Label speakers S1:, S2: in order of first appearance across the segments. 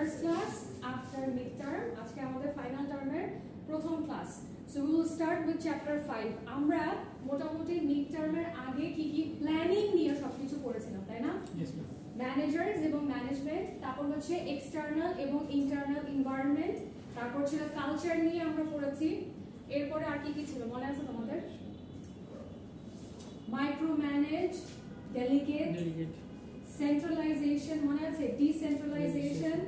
S1: first class after midterm. আজকে আমাদের final টার্মের প্রথম class. So we will start with chapter 5. আমরা মোটামুটি মিড টার্মের আগে কি কি প্ল্যানিং নিয়ে সবকিছু করেছিলাম, তাই না?
S2: Yes ma'am.
S1: ম্যানেজার্স এবং ম্যানেজমেন্ট, তারপর হচ্ছে এক্সটার্নাল এবং ইন্টারনাল এনভায়রনমেন্ট, তারপর ছিল কালচার নিয়ে আমরা পড়েছি। এরপরে আর কি কি ছিল মনে আছে তোমাদের? মাইক্রো ম্যানেজ, ডেলিগেট, সেন্ট্রালাইজেশন মনে আছে, ডিসেন্ট্রালাইজেশন।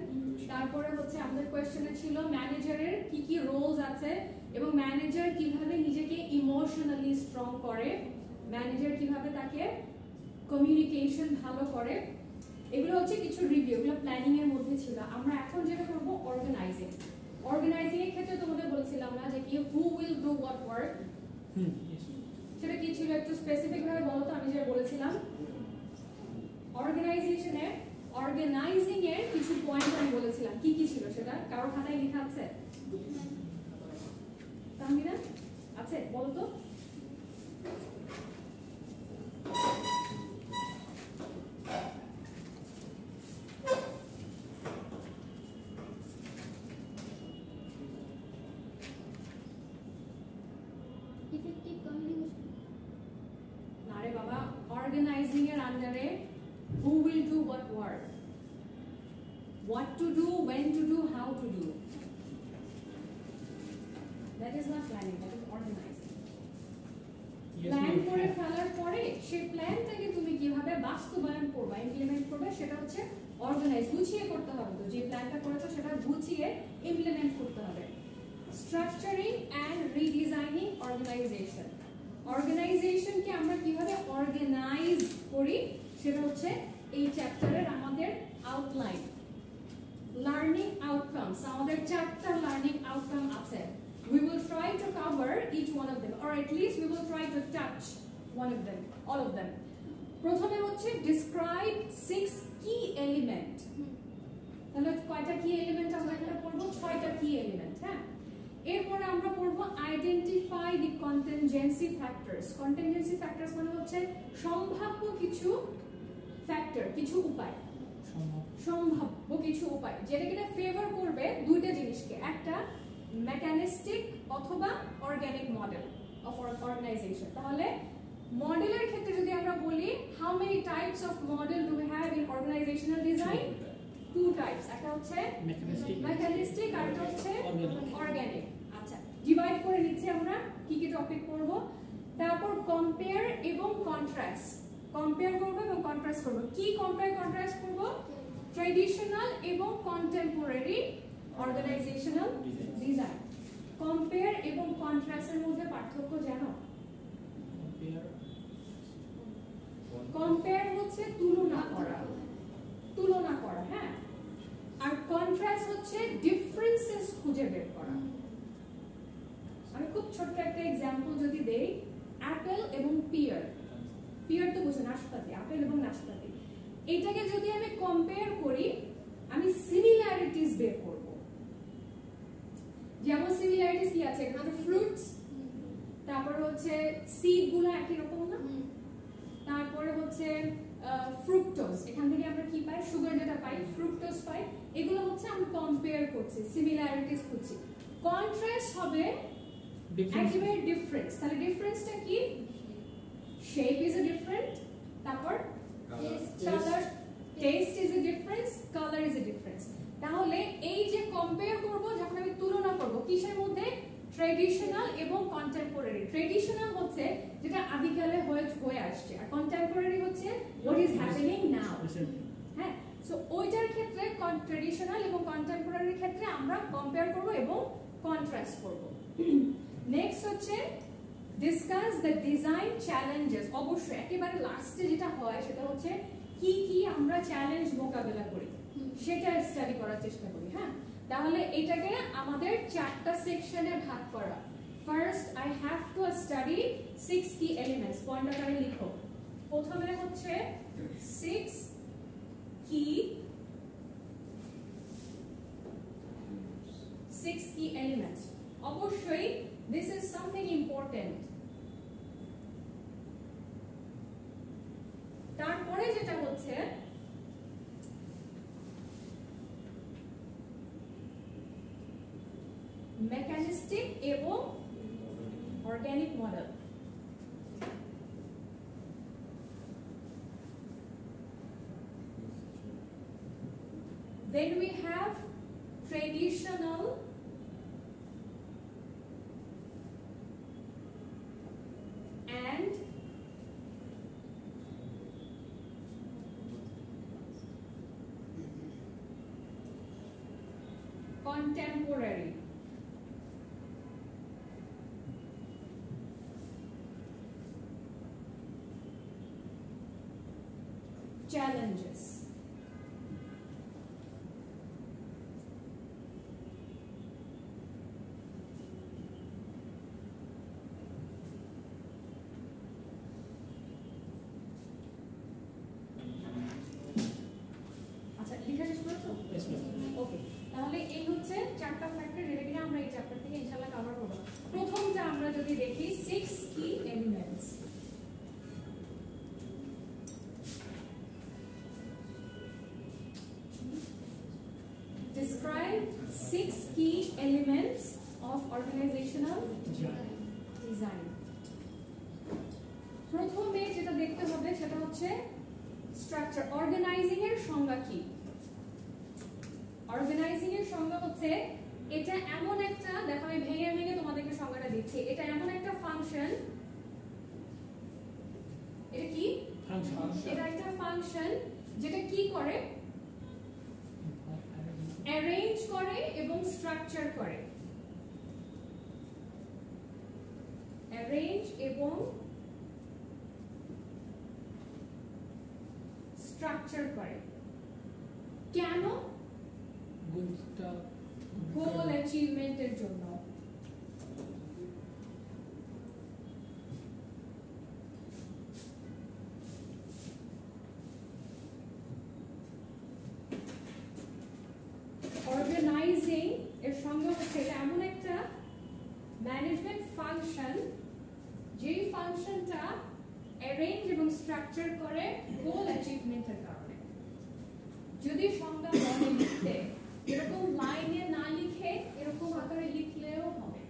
S1: তারপরে হচ্ছে আমাদের কোশ্চেনে ছিল ম্যানেজারের কি কি রোলস আছে এবং ম্যানেজার কিভাবে নিজেকে ইমোশনালি স্ট্রং করে, ম্যানেজার কিভাবে তাকে কমিউনিকেশন ভালো করে। এগুলো হচ্ছে কিছু রিভিউ, এগুলো প্ল্যানিং এর মধ্যে ছিল। আমরা এখন যেটা করব অর্গানাইজিং। অর্গানাইজিং এর ক্ষেত্রে তোমাদের বলেছিলাম না যে কি who will do what work, সেটা কি ছিল একটু স্পেসিফিক ভাবে বলো তো। আমি যেটা বলেছিলাম অর্গানাইজেশনে অর্গানাইজিং এর কিছু পয়েন্ট আমি বলেছিলাম, কি কি ছিল সেটা কারোর খাতায় লেখা আছে? তাহমিনা আছে, বলো তো। আরে বাবা, অর্গানাইজিং এর আন্ডারে who will do what work, what to do, when to do, how to do. That is not planning, that is organizing. Plan করে ফেলার পরে সেই প্ল্যানটাকে তুমি কিভাবে বাস্তবায়ন করবে, ইমপ্লিমেন্ট করবে, সেটা হচ্ছে অর্গানাইজ। গুছিয়ে করতে হবে, তো যে প্ল্যানটা করেছো সেটা গুছিয়ে ইমপ্লিমেন্ট করতে হবে। Structuring and রিডিজাইনিং organisation. অর্গানাইজেশনকে আমরা কিভাবে অর্গানাইজ করি সেটা হচ্ছে এই চ্যাপ্টারের আমাদের আউটলাইন। লার্নিং আউটকামস, আমাদের 4টা লার্নিং আউটকাম আছে। We will try to cover each one of them, or at least we will try to touch one of them, all of them. প্রথমে হচ্ছে describe 6 key element. তাহলে কয়টা কি element আমরা এখানে পড়বো? 6টা কি এলিমেন্ট। হ্যাঁ, এরপরে আমরা পড়বো identify the contingency factors. contingency factors মানে হচ্ছে সম্ভাব্য কিছু ফ্যাক্টর, কিছু উপায়, সম্ভাব্য কিছু উপায় যেটা কিনা ফেভার করবে দুইটা জিনিসকে, একটা মেকানিস্টিক অথবা অর্গানিক মডেল অফ অর্গানাইজেশন। তাহলে মডেলের ক্ষেত্রে যদি আমরা বলি how many types of model do we have in organisational design? 2 types, একটা হচ্ছে মেকানিস্টিক আর একটা হচ্ছে অর্গানিক। আচ্ছা, ডিভাইড করে নিচ্ছি আমরা কি কি টপিক পড়ব। তারপর কম্পেয়ার এবং কন্ট্রাস্ট, কম্পেয়ার করব এবং কন্ট্রাস্ট করব। কি কম্পেয়ার কন্ট্রাস্ট করব? ট্র্যাডিশনাল এবং কন্টেম্পোরারি অর্গানাইজেশনাল ডিজাইন। কম্পেয়ার এবং কন্ট্রাস্টের মধ্যে পার্থক্য জানো? কম্পেয়ার হচ্ছে তুলনা করা, তুলনা করা, হ্যাঁ, আর কন্ট্রাস্ট হচ্ছে ডিফারেন্সেস খুঁজে বের করা। আমি খুব ছোট্ট একটা এক্সাম্পল যদি দেই, অ্যাপেল এবং পিয়ার। পিয়ার তো বুঝো, নাশপাতি, আপেল এবং নাশপাতি। এটাকে যদি আমি কম্পেয়ার করি আমি সিমিলারিটিস বের করব। যেমন সিমিলারিটিস কি আছে? এখানে ফ্রুটস, তারপর হচ্ছে সিড গুলো একই রকম না, তারপরে হচ্ছে ফ্রুক্টোজ, এখান থেকে আমরা কি পাই? সুগার যেটা পাই, ফ্রুক্টোজ পাই। এগুলো হচ্ছে আমি কম্পেয়ার করছি, সিমিলারিটিস খুঁজছি। কন্ট্রাস্ট হবে একেবারে ডিফারেন্স। তাহলে ডিফারেন্সটা কি? শেপ ইজ এ ডিফারেন্ট, তারপর colour, test is a difference, colour is a difference. তাহলে এই যে কম্পেয়ার করব, যখন আমি তুলনা করব কিসের মধ্যে? ট্র্যাডিশনাল এবং কন্টেম্পোরারি। ট্র্যাডিশনাল হচ্ছে যেটা আদিকালে হয়ে আসছে, আর কন্টেম্পোরারি হচ্ছে হোয়াট ইজ হ্যাপেনিং নাও। হ্যাঁ, সো ওইটার ক্ষেত্রে ট্র্যাডিশনাল এবং কন্টেম্পোরারির ক্ষেত্রে আমরা কম্পেয়ার করব এবং কন্ট্রাস্ট করব। নেক্সট হচ্ছে ডিসকাস দ্য ডিজাইন চ্যালেঞ্জেস। অবশ্যই একেবারে লাস্টে যেটা হয় সেটা হচ্ছে কি কি আমরা চ্যালেঞ্জ মোকাবেলা করি সেটা স্টাডি করার চেষ্টা করি। হ্যাঁ, তাহলে এটাকে আমাদের 4টা সেকশনে ভাগ করা। First I have to study 6 key elements. Point আকারে লিখো। প্রথমে হচ্ছে 6 কি এলিমেন্টস। অবশ্যই this is something important. তারপরে যেটা হচ্ছে মেকানিস্টিক এবং organic model. Then we have traditional and contemporary. Challenges. আচ্ছা লিখা শেষ করেছো? ওকে, তাহলে এই হচ্ছে চারটা ফ্যাক্টর, যেটা কিনা আমরা এই চ্যাপ্টার থেকে ইনশাআল্লাহ কভার করব। প্রথমটা আমরা যদি দেখি 6 key elements। Describe 6 key elements of organizational design. প্রথমে যেটা দেখতে হবে সেটা হচ্ছে স্ট্রাকচার। অর্গানাইজিং এর সংজ্ঞা কি? অর্গানাইজিং এর সংজ্ঞা হচ্ছে এটা এমন একটা, দেখো আমি ভেঙে ভেঙে তোমাদেরকে সংজ্ঞাটা দিচ্ছি। এটা এমন একটা ফাংশন, এটা কি এটা একটা ফাংশন যেটা কি করে, অ্যারেঞ্জ করে এবং স্ট্রাকচার করে। অ্যারেঞ্জ এবং স্ট্রাকচার করে। কেন? গোল অ্যাচিভমেন্টের জন্য। অর্গানাইজিং এর সঙ্গে হচ্ছে এটা এমন একটা ম্যানেজমেন্ট ফাংশন যেই ফাংশনটা অ্যারেঞ্জ এবং স্ট্রাকচার করে গোল অ্যাচিভমেন্টের কারণে। যদি সংজ্ঞা বলে লিখতে, এরকম লাইনে না লিখে এরকম আকারে লিখলেও হবে।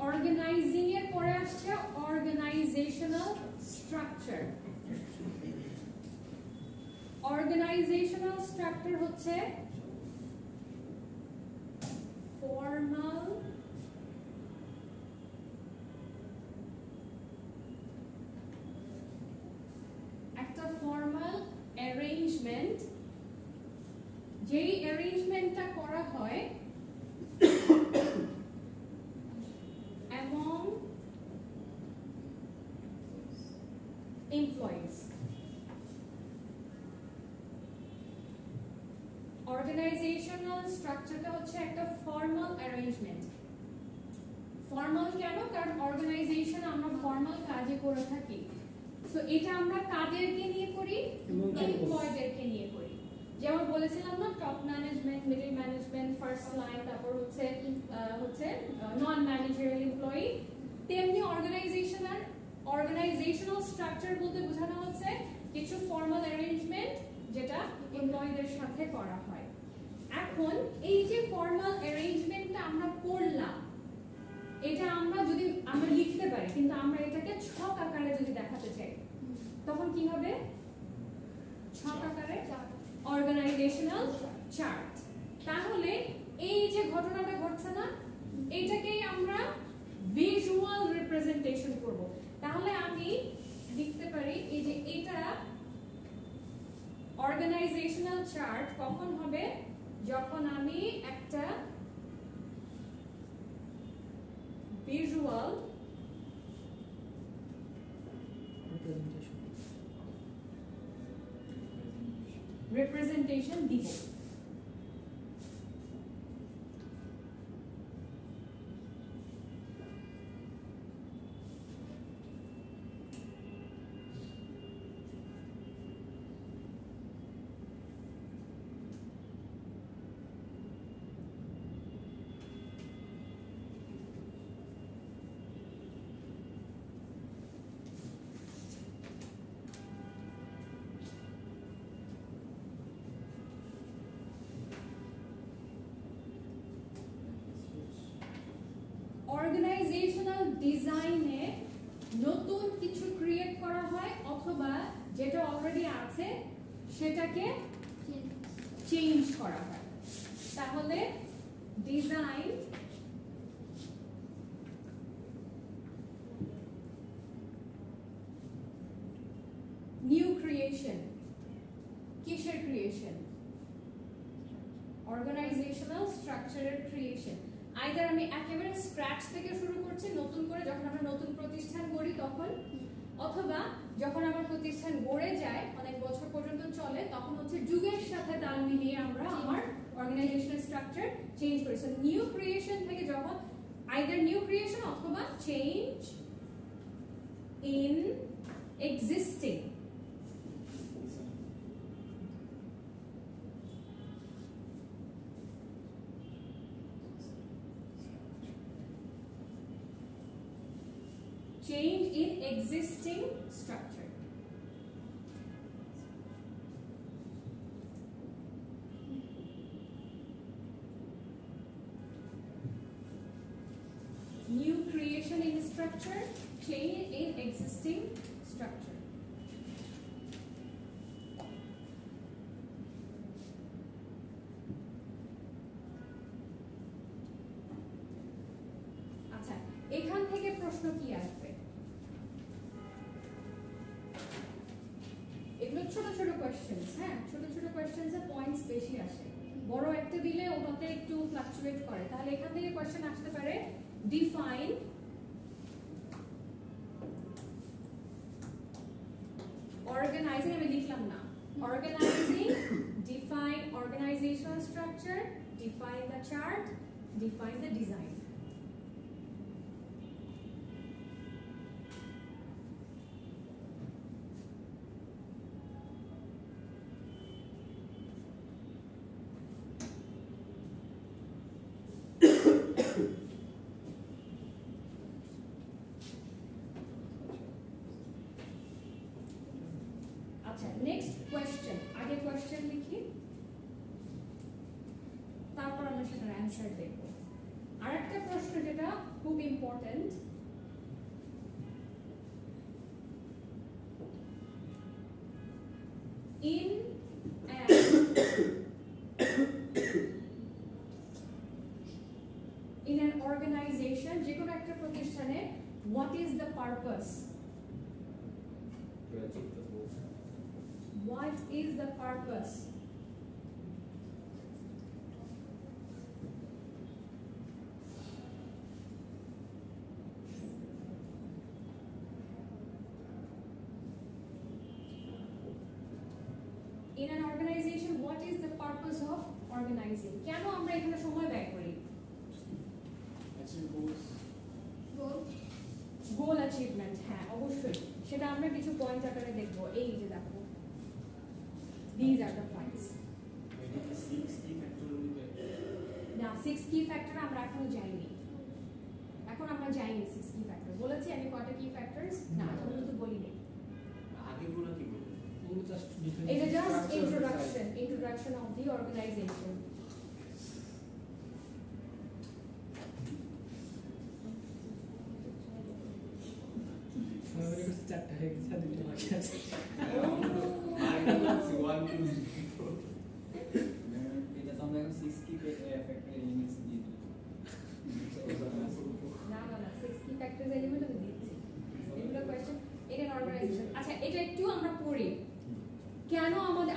S1: অর্গানাইজিং এর পরে আসছে অর্গানাইজেশনাল স্ট্রাকচার। অর্গানাইজেশনাল স্ট্রাকচার হচ্ছে ফর্মাল একটা ফর্মাল অ্যারেঞ্জমেন্ট, যেই অ্যারেঞ্জমেন্টটা করা হয় among employees. Organizational স্ট্রাকচারটা হচ্ছে একটা ফর্মাল অ্যারেঞ্জমেন্ট। ফর্মাল কেন? কারণ অর্গানাইজেশন আমরা ফর্মাল কাজে করে থাকি। সো এটা আমরা কাদেরকে নিয়ে করি? এমপ্লয়ীদেরকে নিয়ে করি। যেমন বলেছিলাম না, top management, middle management, first line, তারপর হচ্ছে নন ম্যানেজারিয়াল এমপ্লয়ি। তেমনি অর্গানাইজেশনাল স্ট্রাকচার বলতে বোঝানো হচ্ছে কিছু ফর্মাল অ্যারেঞ্জমেন্ট যেটা এমপ্লয়ীদের সাথে করা হয়। এখন এই যে ফর্মাল অ্যারেঞ্জমেন্টটা আমরা করলাম, এটা আমরা যদি আমরা লিখতে পারি, কিন্তু আমরা এটাকে ছক আকারে যদি দেখাতে চাই তখন কি হবে? ছক আকারে অর্গানাইজেশনাল চার্ট। তাহলে এই যে ঘটনাটা ঘটছে না, এইটাকেই আমরা ভিজুয়াল রিপ্রেজেন্টেশন করব। তাহলে আমি লিখতে পারি এই যে এটা অর্গানাইজেশনাল চার্ট কখন হবে? যখন আমি একটা ভিজুয়াল রিপ্রেজেন্টেশন দিব। অর্গানাইজেশনাল ডিজাইনে নতুন কিছু ক্রিয়েট করা হয় অথবা যেটা অলরেডি আছে সেটাকে চেঞ্জ করা হয়। তাহলে ডিজাইন নিউ ক্রিয়েশন, কিসের ক্রিয়েশন? অর্গানাইজেশনাল স্ট্রাকচারের ক্রিয়েশন। আইদার আমি একেবারে স্ক্র্যাচ থেকে শুরু করছি নতুন করে যখন আমরা নতুন প্রতিষ্ঠান গড়ি তখন, অথবা যখন আমার প্রতিষ্ঠান গড়ে যায় অনেক বছর পর্যন্ত চলে তখন হচ্ছে যুগের সাথে তাল মিলিয়ে আমরা আমার অর্গানাইজেশনাল স্ট্রাকচার চেঞ্জ করি। সো নিউ ক্রিয়েশন থেকে যখন আইদার নিউ ক্রিয়েশন অথবা change in existing. Change in existing structure. New creation in structure, change in existing structure. আচ্ছা, এখান থেকে প্রশ্ন কি আসবে? এগুলো ছোট ছোট কোয়েশ্চেনস, হ্যাঁ ছোট ছোট কোয়েশ্চেনস এর পয়েন্টস বেশি আসে, বড় একটা দিলে ওটাতে একটু ফ্লাকচুয়েট করে। তাহলে এখান থেকে কোয়েশ্চেন আসতে পারে ডিফাইন অর্গানাইজিং, আমি লিখলাম না, organising, define organisational structure, define the chart, define the design. Next question, আগে কোয়েশ্চেন লিখি তারপর আমরা সেটার অ্যান্সার দেখব। আরেকটা প্রশ্ন যেটা খুব ইম্পর্টেন্ট, in an organization, যে কোনো একটা প্রতিষ্ঠানে what is the purpose? What is the purpose? In an organization, what is the purpose of organizing? কেন আমরা এখানে সময় ব্যয় করি? গোল অ্যাচিভমেন্ট, হ্যাঁ অবশ্যই সেটা আমরা কিছু পয়েন্ট আকারে দেখব। এই যে দেখো, these are the points. না 6 key factor আমরা এখনো যাইনি, এখন আমরা যাইনি 6 key factor। বলেছি আমি কয়টা key factors? না আমি তো বলিনি।
S2: আগেগুলো কি বলবো?
S1: এটা just introduction of the organization.
S3: চারটা হয়ে গেছে, দুটো বাকি আছে।
S2: এটা তো আমরা এখন 6 কি ফ্যাক্টর এলিমেন্টস দিয়ে দিই।
S1: না 6 key factors এলিমেন্ট আমি দিচ্ছি। এগুলো কোশ্চেন in an organization। আচ্ছা এটা একটু আমরা পড়ি, কেন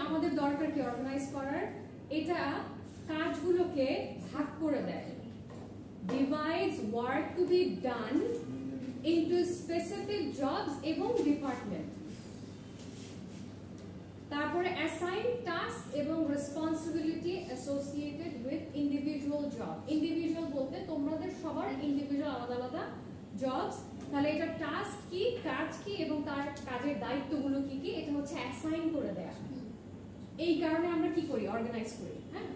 S1: আমাদের দরকার কি অর্গানাইজ করার? এটা কাজগুলোকে ভাগ করে দেয়, divides work to be done into specific jobs এবং ডিপার্টমেন্ট। তারপরে অ্যাসাইন টাস্ক এবং responsibility associated with individual job. Individual বলতে তোমাদের সবার ইন্ডিভিজুয়াল আলাদা আলাদা জবস, তাহলে এটা টাস্ক কি, কাজ কি এবং তার কাজের দায়িত্বগুলো কি কি, এটা হচ্ছে অ্যাসাইন করে দেয়া। এই কারণে আমরা কি করি, অর্গানাইজ করি। হ্যাঁ,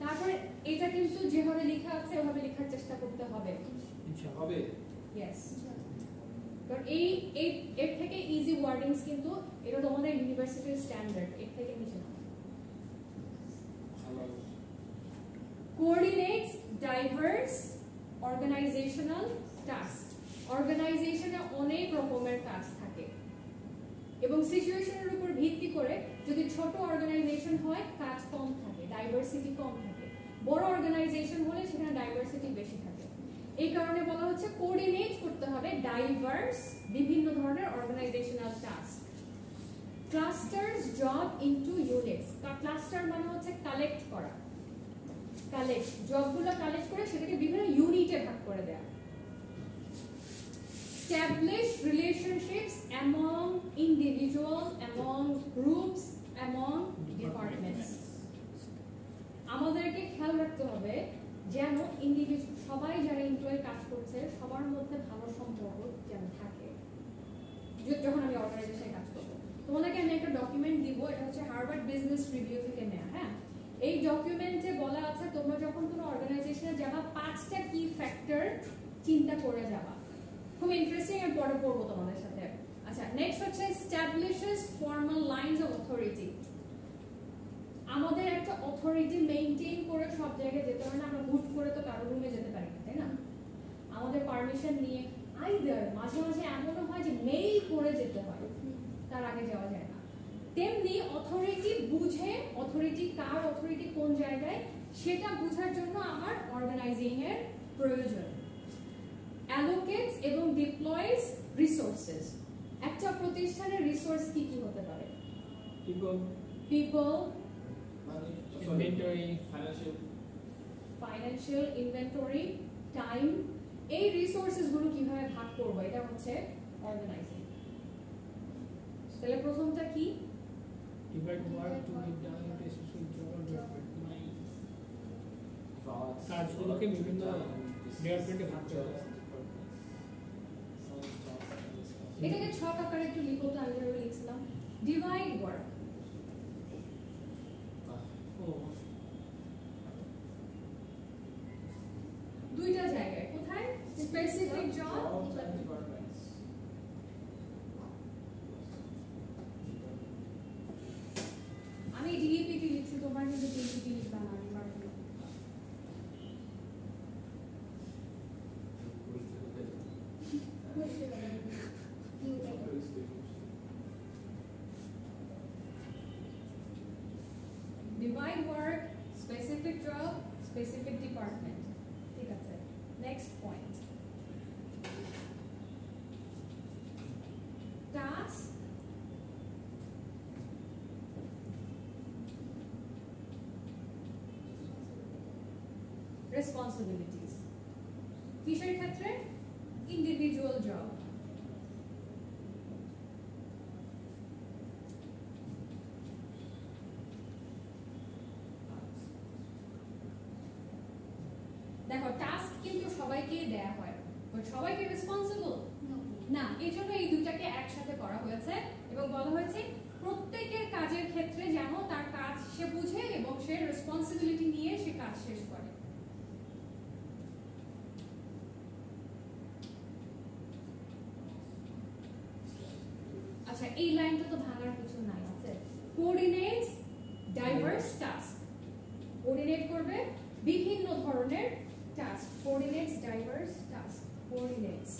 S1: তারপরে এটা কিন্তু যেভাবে লেখা আছে ওভাবে লেখার চেষ্টা করতে হবে।
S2: হবে
S1: ইয়েস, কারণ এর থেকে ইজি ওয়ার্ডিংস কিন্তু এটা তোমাদের ইউনিভার্সিটির স্ট্যান্ডার্ড, এর থেকে নিচে না। Coordinates diverse organisational task. অর্গানাইজেশনে অনেক রকমের কাজ থাকে এবং সিচুয়েশনের উপর ভিত্তি করে যদি ছোট অর্গানাইজেশন হয় কাজ কম থাকে, ডাইভার্সিটি কম থাকে। বড় অর্গানাইজেশন হলে সেখানে ডাইভার্সিটি বেশি থাকে। এই কারণে বলা হচ্ছে কোঅর্ডিনেট করতে হবে ডাইভার্স বিভিন্ন ধরনের organisational task. Clusters job into units. Cluster মানে হচ্ছে কালেক্ট করা, কালেক্ট জবগুলো কালেক্ট করে সেটাকে বিভিন্ন ইউনিটে ভাগ করে দেয়া। establish relationships among individuals, among groups, among departments. আমাদেরকে খেয়াল রাখতে হবে যেন ইন্ডিভিজুয়াল সবাই যারা এমপ্লয়ি কাজ করছে সবার মধ্যে ভালো সম্পর্ক যেন থাকে। যখন আমি অর্গানাইজেশনে কাজ করব, তোমাদেরকে আমি একটা ডকুমেন্ট দিব, এটা হচ্ছে হার্ভার্ড বিজনেস রিভিউ থেকে নেওয়া। হ্যাঁ, এই ডকুমেন্টে বলা আছে তোমরা যখন কোনো অর্গানাইজেশনে যাবা 5টা কি ফ্যাক্টর চিন্তা করে যাবা। খুব ইন্টারেস্টিং, আমি পরে পড়বো তোমাদের সাথে। আচ্ছা, নেক্সট হচ্ছে establishes formal lines of authority। আমাদের একটা অথরিটি মেইনটেইন করে সব জায়গায় যেতে হয় না, আমরা হুট করে তো কারো রুমে যেতে পারি না, তাই না? আমাদের পারমিশন নিয়ে আইদার মাঝে মাঝে এমনও হয় যে মেইল করে যেতে হয়, তার আগে যাওয়া যায় না। তেমনি অথরিটি বুঝে, অথরিটি কার, অথরিটি কোন জায়গায় সেটা বোঝার জন্য আমার অর্গানাইজিং এর প্রয়োজন। allocates এবং deploys resources। একটা প্রতিষ্ঠানের রিসোর্স কি কি হতে পারে? people,
S3: inventory,
S1: financial, inventory, time। এই রিসোর্সেস গুলো কিভাবে ভাগ করব, এটা হচ্ছে অর্গানাইজিং। তাহলে প্রথমটা কি?
S3: divide work to be done into specific job or department। কাজগুলোকে বিভিন্ন ডিপার্টমেন্টে ভাগ করা হয়।
S1: এটাকে ছক আকারে একটু লিখো তো, আমি যেভাবে লিখছিলাম। ডিভাইড ওয়ার্ক, দুইটা জায়গায়, কোথায়? স্পেসিফিক জব, আমি ডিইপিটি লিখছি, তোমার কিন্তু ডিইপিটি লিখবা না, আমি পারবো না। Divide work, specific job, specific department. ঠিক আছে, next point. Task, responsibilities. কিসের ক্ষেত্রে? Individual job। দেখো, টাস্ক কিন্তু সবাইকে দেয়া হয়, বাট সবাইকে রেসপন্সিবল না। এই জন্য এই দুটাকে একসাথে করা হয়েছে এবং বলা হয়েছে প্রত্যেকের কাজের ক্ষেত্রে যেন তার কাজ সে বুঝে এবং সে রেসপন্সিবিলিটি নিয়ে সে কাজ শেষ করে। আচ্ছা, এই লাইনটা তো ভাঙার কিছু নাই, আছে। Coordinates diverse task. কোঅর্ডিনেট করবে বিভিন্ন ধরনের task. Coordinates diverse task. Coordinates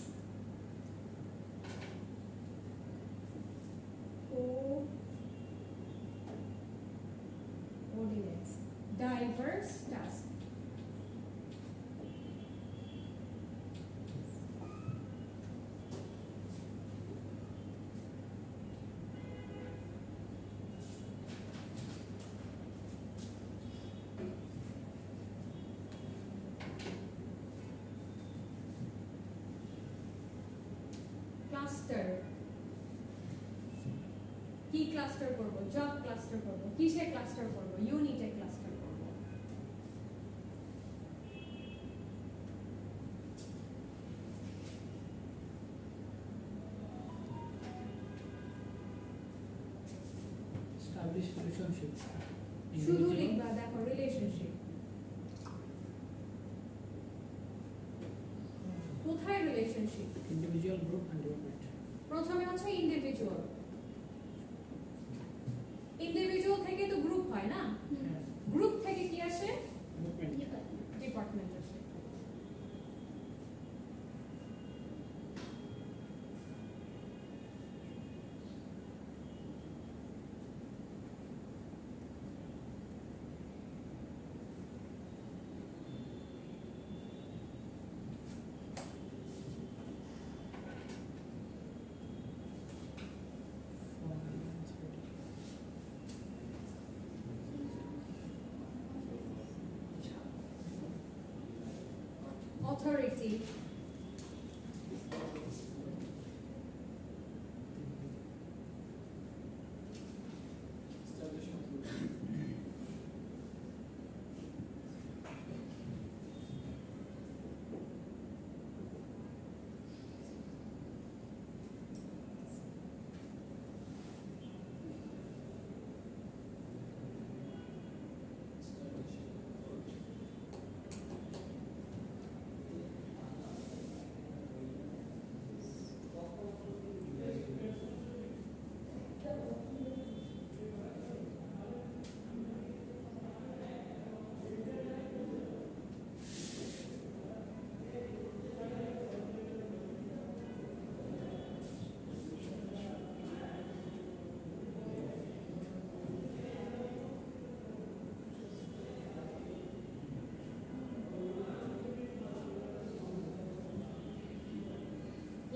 S1: coordinates diverse tasks। Cluster কি ক্লাস্টার করব, জব ক্লাস্টার করব, কিসে ক্লাস্টার করব, ইউনিটে ক্লাস্টার করব।
S3: establish relationship
S1: শুধু লিখবা, দেখো রিলেশনশিপ কোথায়, relationship
S3: individual group and development
S1: প্রথমে হচ্ছে ইন্ডিভিজুয়াল, ইন্ডিভিজুয়াল থেকে তো গ্রুপ হয় না, গ্রুপ থেকে কি আসে, ডিপার্টমেন্ট আসে। Authority,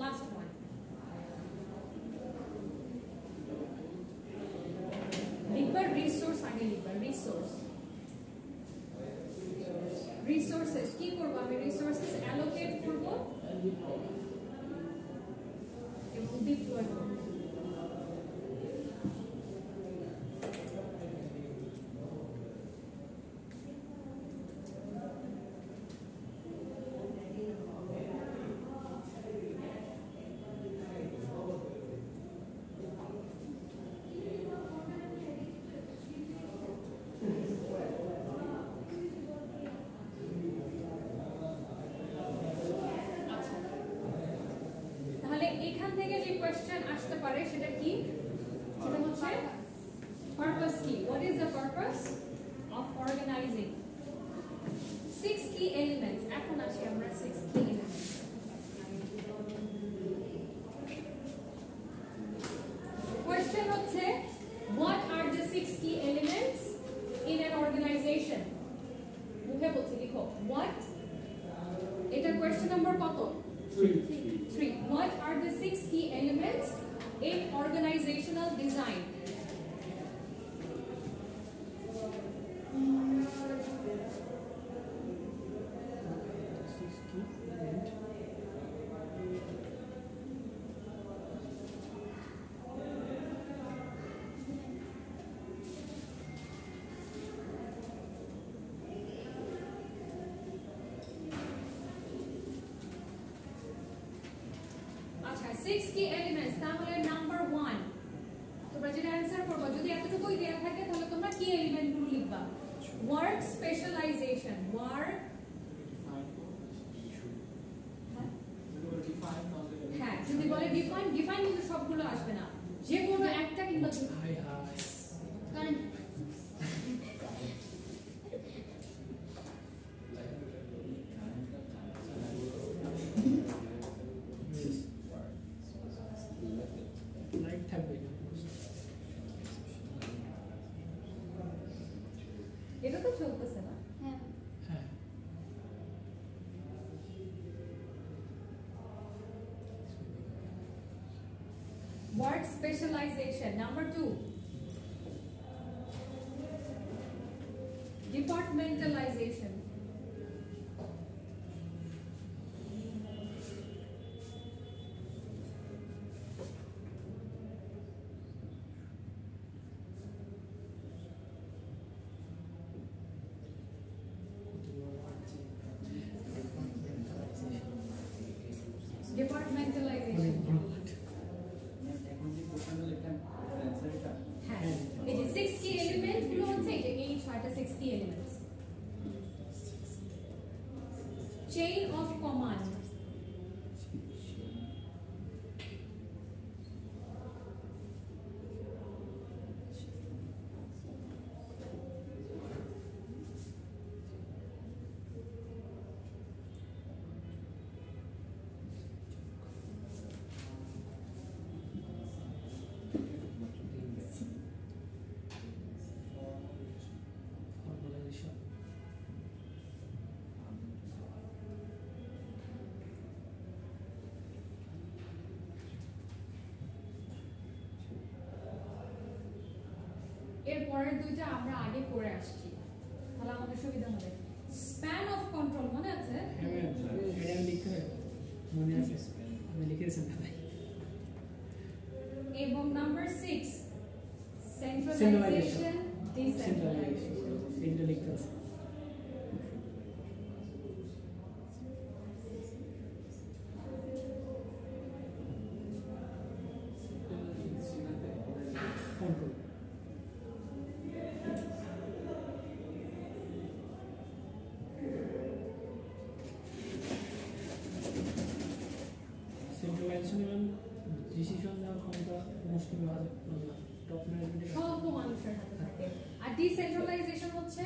S1: last one. লিখবা রিসোর্স, আগে লিখবা রিসোর্স, রিসোর্সেস কি করব, আমি রিসোর্সেস অ্যালোকেট করব এবং ডিপ্লয় করব। এখান থেকে যে কোশ্চেন আসতে পারে সেটা কি, সেটা হচ্ছে পারপাস কি, what is the purpose of organising 6 key elements. এখন আসি আমরা 6 কি এলিমেন্টস। কোশ্চেন হচ্ছে what are the 6 key elements in an organisation. মুখে বলছি, লিখো হোয়াট, এটা কোশ্চেন নাম্বার কত, 3. What are the 6 key elements in organizational design? আচ্ছা 6 কি এলিমেন্টস, তাহলে নাম্বার 1 তোমরা যেটা অ্যানসার করবে, যদি এতটুকুই দেয়া থাকে তাহলে তোমরা কি এলিমেন্টগুলো লিখবা, ওয়ার্ক স্পেশালাইজেশন, ওয়ার্ক, হ্যাঁ যদি বলে ডিফাইন, ডিফাইন কিন্তু সবগুলো আসবে না, যে কোনো একটা কিংবা কারণ
S3: লাইট থাকবে
S1: এটা তো চলতেছে না।
S3: হ্যাঁ
S1: Work specialization. Number 2. Departmentalization. এর পরের দুইটা আমরা আগে করে আসছি, তাহলে আমাদের সুবিধা হবে। স্প্যান অফ কন্ট্রোল মনে আছে?
S3: হ্যাঁ এটা লিখতে হবে, মনে আছে, আমি লিখেছি না ভাই।
S1: এবং নাম্বার 6 সেন্ট্রালাইজেশন ডিসেন্ট্রালাইজেশন।
S3: এটা লিখতে আছে। কন্ট্রোল সেন্ট্রালাইজেশন এবং ডিসিশন নেওয়ার ক্ষমতা মুসলিম টপ ম্যানেজমেন্টের
S1: স্বল্প মানুষের হাতে থাকে। আর ডিসেন্ট্রালাইজেশন হচ্ছে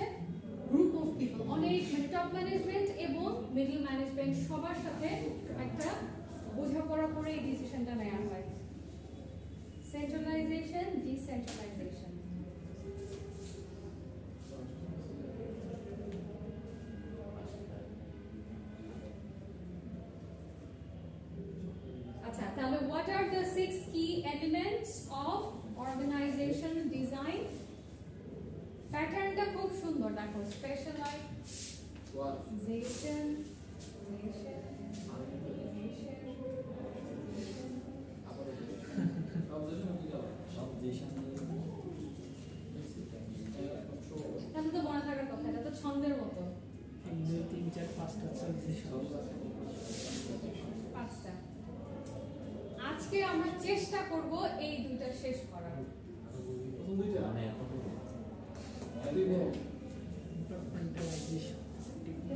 S1: গ্রুপ অফ পিপল, অনেক টপ ম্যানেজমেন্ট এবং মিডল ম্যানেজমেন্ট সবার সাথে একটা বোঝাপড়া করে এই ডিসিশনটা নেওয়া হয়। Centralisation decentralisation. আচ্ছা, তাহলে what are the 6 key elements of organization design? প্যাটার্নটা খুব সুন্দর, দেখো স্পেশালাইজেশন, তাহলে তো মনে থাকার কথা, এটা তো ছন্দের মতো।
S3: 1 2 3 4 5টা
S1: 5টা। আজকে আমরা চেষ্টা করব এই দুইটা শেষ করার।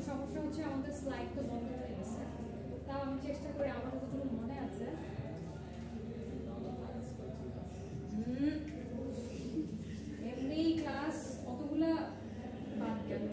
S1: সমস্যা হচ্ছে আমাদের স্লাইড তো বন্ধ হয়ে গেছে, তাও আমি চেষ্টা করি, আমার যতটুকু মনে আছে। এমনি ক্লাস কতগুলা বাদ গেল।